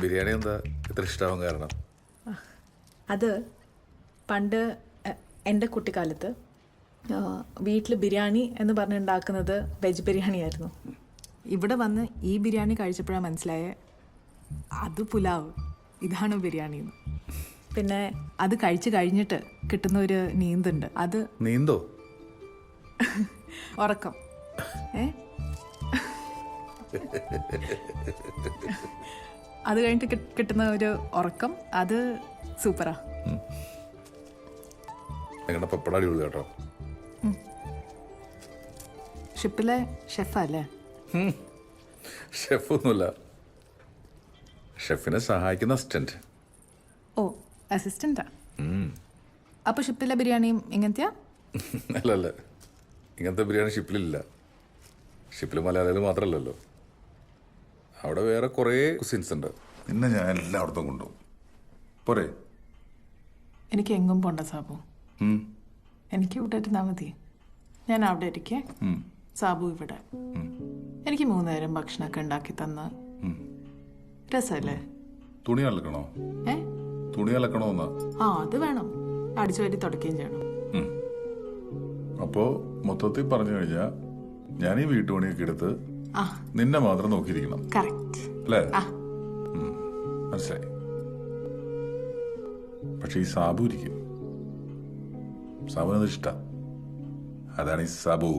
ബിരിയാണി എന്താ ഇത്ര ഇഷ്ടമാവാൻ കാരണം? അത് പണ്ട് എൻ്റെ കുട്ടിക്കാലത്ത് വീട്ടിൽ ബിരിയാണി എന്ന് പറഞ്ഞുണ്ടാക്കുന്നത് വെജ് ബിരിയാണി ആയിരുന്നു. ഇവിടെ വന്ന് ഈ ബിരിയാണി കഴിച്ചപ്പോഴാണ് മനസ്സിലായേ അത് പുലാവ്, ഇതാണ് ബിരിയാണി. പിന്നെ അത് കഴിച്ച് കഴിഞ്ഞിട്ട് കിട്ടുന്ന ഒരു നീന്തുണ്ട്, അത് നീന്തോ? ഉറക്കം. അത് കഴിഞ്ഞിട്ട് കിട്ടുന്ന ഒരു ഉറക്കം, അത് സൂപ്പറാ. നിങ്ങളുടെ പപ്പട അടിപൊളി കേട്ടോ. ഷിപ്പിലെ ഷെഫല്ലേ? ഷെഫൊന്നുമില്ല, ഷെഫിനെ സഹായിക്കുന്ന അസിസ്റ്റന്റ്. ഓ, അസിസ്റ്റന്റാ. അപ്പൊ ഷിപ്പിലെ ബിരിയാണിയും ഇങ്ങനത്തെയാ? അല്ലല്ല, ഇങ്ങനത്തെ ബിരിയാണി ഷിപ്പിലില്ല. ഷിപ്പിൽ മലയാളികൾ മാത്രമല്ലല്ലോ, അവിടെ വേറെ കുറേ കുസിൻസ് ഉണ്ട്. നിന്നെ ഞാൻ എല്ലായിടത്തും കൊണ്ടുപോകും. പോരെ? എനിക്ക് എങ്ങും പോണ്ട സാബു, എനിക്ക് ഇവിടെ ഇരുന്നാ മതി. ഞാൻ അവിടെ ഇരിക്കേ, സാബു ഇവിടെ. എനിക്ക് 3 നേരം ഭക്ഷണമൊക്കെ ഉണ്ടാക്കി തന്ന രസല്ലേ? തുണി അലക്കണോ? തുണി അലക്കണോ? ആ, അത് വേണം. അടിച്ചു വരി തുടക്കുകയും ചെയ്യണം. അപ്പോ മൊത്തത്തിൽ പറഞ്ഞു കഴിഞ്ഞാ ഞാൻ ഈ വീട്ടുപണിയൊക്കെ എടുത്ത് നിന്നെ മാത്രം നോക്കിയിരിക്കണം. കറക്റ്റ് അല്ലേ? മനസ്സിലായി. പക്ഷെ ഈ സാബു ഇരിക്കും, സാബുവിനത് ഇഷ്ടം. അതാണ് ഈ സാബു.